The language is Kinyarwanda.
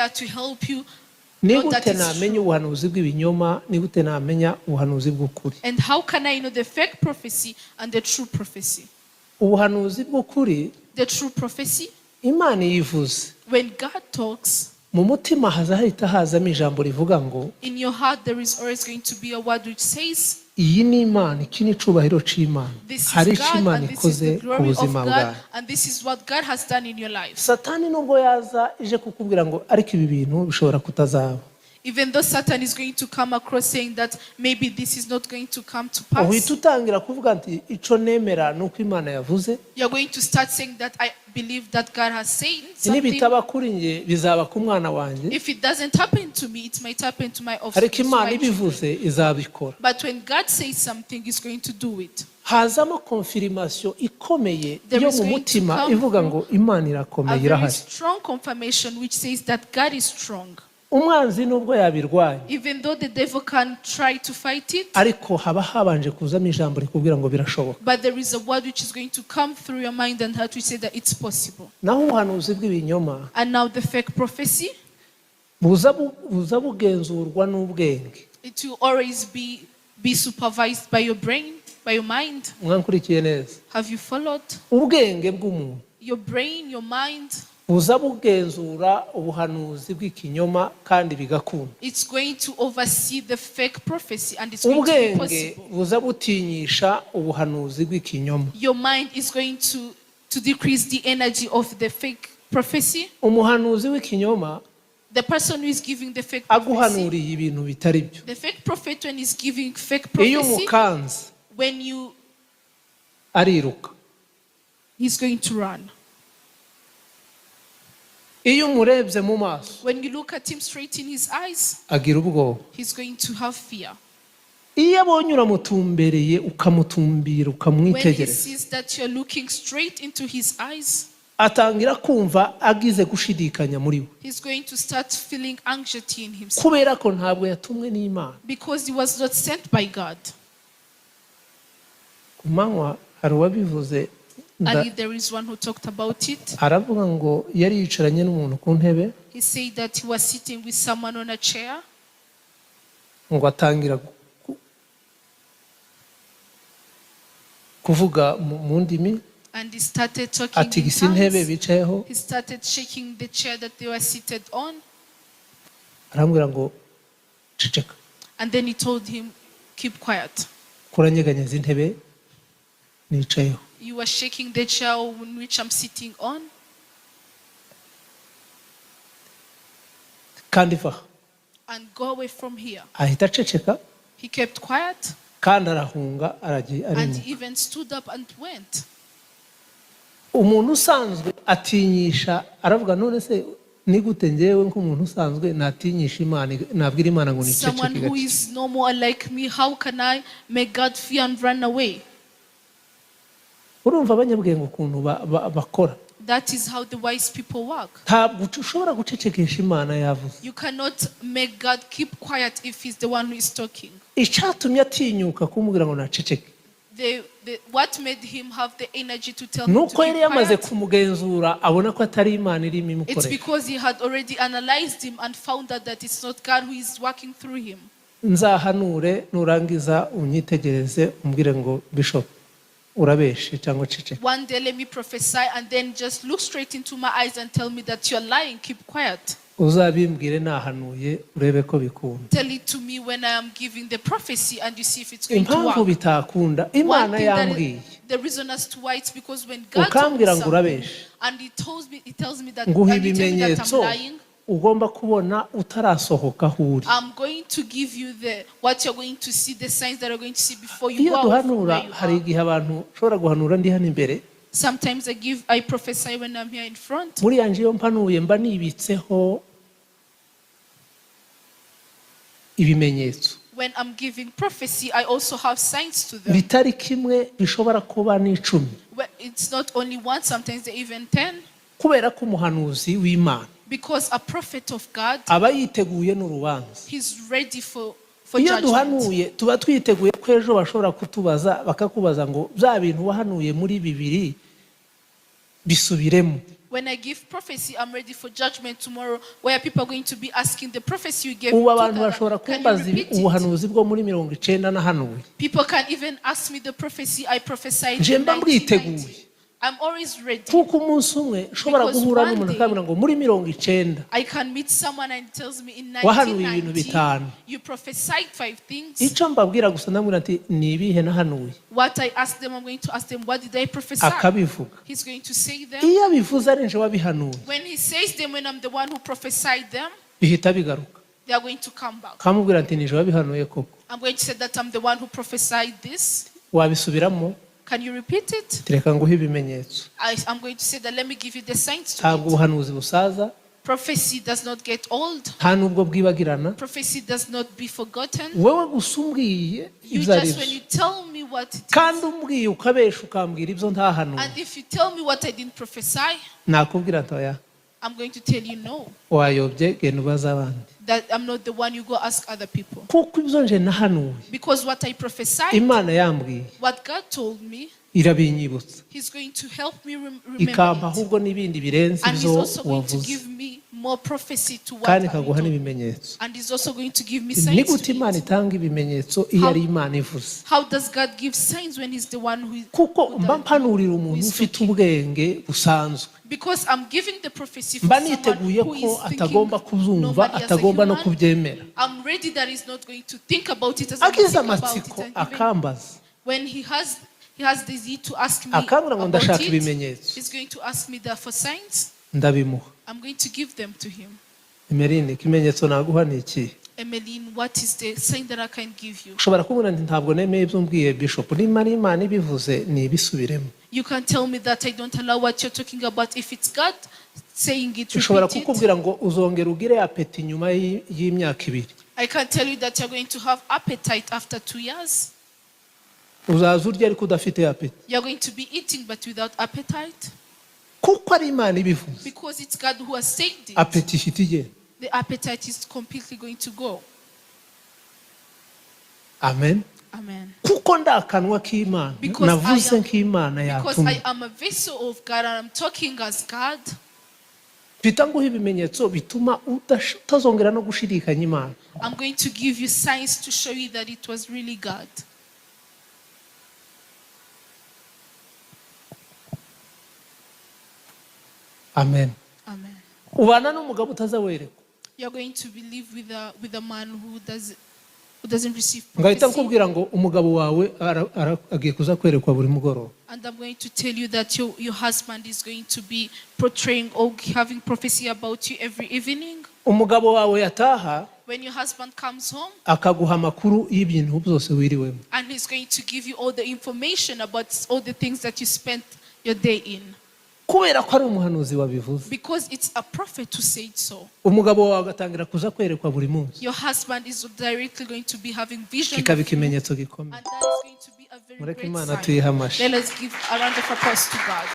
there to help you. Ni gute namenya ubuhanuzi bw'ibinyoma, ni gute namenya ubuhanuzi bw'ukuri? And how can I know the fake prophecy and the true prophecy? Ubuhanuzi bw'ukuri, The true prophecy, Imana yivuze, when God talks, mu mutima hazahita hazamo ijambo rivuga ngo in your heart there is always going to be a word which says, iyi ni Imana, iki ni icubahiro c'Imana, this hari is icyo God Imana and this is ikoze the ku glory of buzima God bwawe. and this is what God has done in your life. Satani nubwo yaza ije kukubwira ngo ariko ibi bintu bishobora kutazaba, Even though Satan is going to come across saying that maybe this is not going to come to pass, uhita utangira kuvuga nti ico nemera nuko Imana yavuze, you're going to start saying that I believe that God has said something. nibitaba kuri nge bizaba ku mwana wanjye, If it doesn't happen to me, it might happen to my offspring. ariko Imana ibivuze izabikora. But when God says something, He's going to do it. Hazamo confirmation ikomeye There yo is mu going to mutima come ivuga ngo Imana A irakomeye very irahari. strong confirmation which says that God is strong. Umwanzi nubwo yabirwanya, Even though the devil can try to fight it, ariko haba habanje kuzamo ijambo rikubwira ngo birashoboka. but there is a word which is going to come through your mind and heart which say that it's possible. Naho ubuhanuzi bw'ibinyoma And now the fake prophecy, buza bugenzurwa n'ubwenge. it will always be supervised by your brain, by your mind. Mwankurikiye neza? Have you followed? Ubwenge bw'umuntu Your brain, your mind, buza bugenzura ubuhanuzi bw'ikinyoma kandi bigakunda. it's going to oversee the fake prophecy and it's going to be Ubwenge possible. buza butinyisha ubuhanuzi bw'ikinyoma. Your mind is going to decrease the energy of the fake prophecy. Umuhanuzi w'ikinyoma The person who is giving the fake prophecy, aguhanuriye ibintu bitari byo. the fake prophet when he's giving fake Iyo prophecy, umukanze when you, ariruka. he's going to run. Iyo umurebye mu maso When you look at him straight in his eyes, agira ubwoba. he's going to have fear. Iyo abonye uramutumbereye ukamutumbira When he ukamwitegereza, sees that you're looking straight into his eyes, atangira kumva agize gushidikanya muri we, he's going to start feeling anxiety in himself kubera ko ntabwo yatumwe n'Imana. because he was not sent by God. Ku manywa hari uwabivuze, And there is one who talked about it. aravuga ngo yari yicaranye n'umuntu ku ntebe, He said that he was sitting with someone on a chair, ngo atangira kuvuga mu ndimi, and he started talking in atigisa intebe tongues. bicayeho, He started shaking the chair that they were seated on, arambwira ngo ceceka, and then he told him, keep quiet. kuranyeganyeza intebe nicayeho. You are shaking the chair on which I'm sitting on, Kandi va, and go away from here. ahita aceceka He kept quiet, kandi arahunga and arimo. he even stood up and went. Umuntu usanzwe atinyisha, aravuga none se ni gute ngewe nk'umuntu usanzwe natinyisha Imana, nabwira Imana ngo Someone niceceke who gake. is normal like me, how can I make God fear and run away? Urumva abanyabwenge ukuntu bakora. That is how the wise people work. Ntabwo ushobora gucecekesha Imana yavuze. You cannot make God keep quiet if he's the one who is talking. Icyatumye atinyuka kumubwira ngo naceceke, What made him have the energy to tell him to nuko yari keep yamaze quiet? kumugenzura abona ko atari Imana irimo It's imukoresha. because he had already analyzed him and found out that it's not God who is working through him. Nzahanure nurangiza unyitegereze umbwire ngo Bishop urabeshe cyangwa ceceke. One day let me prophesy and then just look straight into my eyes and tell me that you're lying, keep quiet. Uzabimbwire nahanuye urebe ko bikunda. Tell it to me when I am giving the prophecy and you see if it's going to Impamvu work. bitakunda, One Imana thing that yambwiye the reason as to why it's because when God told me ukambwira ngo something urabeshe, and he tells me that, nguha and he tells me that I'm ibimenyetso lying, ugomba kubona utarasohoka aho uri. I'm going to give you what you're going to see, the signs that you're going to see before you Iyo go out from duhanura where you hari are. igihe abantu ushobora guhanura ndi hano imbere, Sometimes I prophesy when I'm here in front. muri yanje iyo mpanuye mba nibitseho ibimenyetso When I'm giving prophecy, I also have signs to them. bitari kimwe, bishobora kuba n'icumi, It's not only one, sometimes they're even 10. kubera ko umuhanuzi w'Imana Because a prophet of God, aba yiteguye n'urubanza. he's ready for Iyo judgment. duhanuye tuba twiteguye ko ejo bashobora kutubaza bakakubaza ngo bya bintu wahanuye muri bibiri bisubiremo. When I give prophecy, I'm ready for judgment tomorrow, where people are going to be asking the prophecy you gave. Ubu abantu bashobora Can you kumbaza repeat it? ubuhanuzi bwo muri 90 nahanuye. People can even ask me the prophecy I prophesied Nje in mba 1990. mwiteguye. I'm always ready. Kuko umunsi umwe ushobora Because guhura one n'umuntu day- akabwira ngo muri 90 I can meet someone and tells me in wahanuye ibintu 1990 bitanu. you prophesied 5 things. Icyo mbabwira gusa ndamubwira ati ni ibihe nahanuye. What I ask them, I'm going to ask them, what did I prophesy? Akabivuga. He's going to say them. Iyo abivuze ari nje wabihanuye When he says them, when I'm the one who prophesied them, bihita bigaruka. they are going to come back. Kamubwira ati nije wabihanuye koko. I'm going to say that I'm the one who prophesied this. Wabisubiramo Can you repeat it? reka nguhe ibimenyetso. I'm going to say that let me give you the signs to Ntabwo it. ubuhanuzi busaza, Prophecy does not get old. nta nubwo bwibagirana. Prophecy does not be forgotten. Wowe gusa umbwiye You ibyo ari just, when byo. you tell me what it Kandi is, umbwiye ukabesha ukambwira ibyo ntahanuye. and if you tell me what I didn't prophesy, Nakubwira ati oya I'm going to tell you no, wayobye genda ubaza abandi. that I'm not the one, you go ask other people. Kuko ibyo nje nahanuye Because what I prophesied, Imana yambwiye what God told me, irabinyibutsa. He's going to help me remember Ikampa it. ahubwo n'ibindi birenze And He's ibyo also going to wavuze. give me more prophecy to what Kandi I've ikaguha told. n'ibimenyetso. And He's also going to give me Ni signs gute to Imana it. itanga ibimenyetso iyo ari Imana ivuze? How does God give signs when He's the one who Kuko mba mpanurira umuntu ufite ubwenge busanzwe. Because I'm giving the prophecy for Mba someone niteguye who ko is thinking atagomba kubyumva, nobody as a atagomba no human. kubyemera. I'm ready that he's not going to think about it as I'm Agize thinking about it. amatsiko And even akambaza. when he has the need to ask me Akambwira ngo about ndashaka it, ibimenyetso. he's going to ask me that for signs. Ndabimuha. I'm going to give them to him. Emeline, ikimenyetso naguha ni iki? Emmeline, what is the sign that I can give you? Ushobora kubona nti ntabwo nemeye ibyo mbwiye Bishop. Niba ari Imana ibivuze ni ibisubiremo. You can tell me that I don't allow what you're talking about. If it's God saying it, Ushobora repeat it. kukubwira ngo uzongera ugire apeti nyuma y'imyaka 2. I can tell you that you're going to have appetite after 2 years. Uzaza urya ariko udafite apeti. You're going to be eating but without appetite. Kuko ari Imana ibivuze. Because it's God who has said it. Apeti ifite igenda. The appetite is completely going to go. Amen. Amen. Kuko ndakanwa k'Imana. Because Navuze I am- nk'Imana Because yatumye. I am a vessel of God and I'm talking as God. Pita nguha ibimenyetso bituma utazongera no gushidikanya Imana. I'm going to give you signs to show you that it was really God. Amen. Amen. Ubana n'umugabo utazawerekwa. You're going to believe with a man who doesn't receive Ngahita prophecy. nkubwira ngo umugabo wawe agiye kuza kwerekwa buri mugoroba. And I'm going to tell you that your husband is going to be portraying or having prophecy about you every evening. Umugabo wawe yataha When your husband comes home, akaguha amakuru y'ibintu byose wiriwemo. and he's going to give you all the information about all the things that you spent your day in. Kubera ko ari umuhanuzi wabivuze. Because it's a prophet who said so. Umugabo wawe agatangira kuza kwerekwa buri munsi. Your husband is directly going to be having vision of Kikaba you, ikimenyetso gikomeye. and that is going to be a very Mureke great Imana sign. tuyihe amashyi. Let us give a round of applause to God.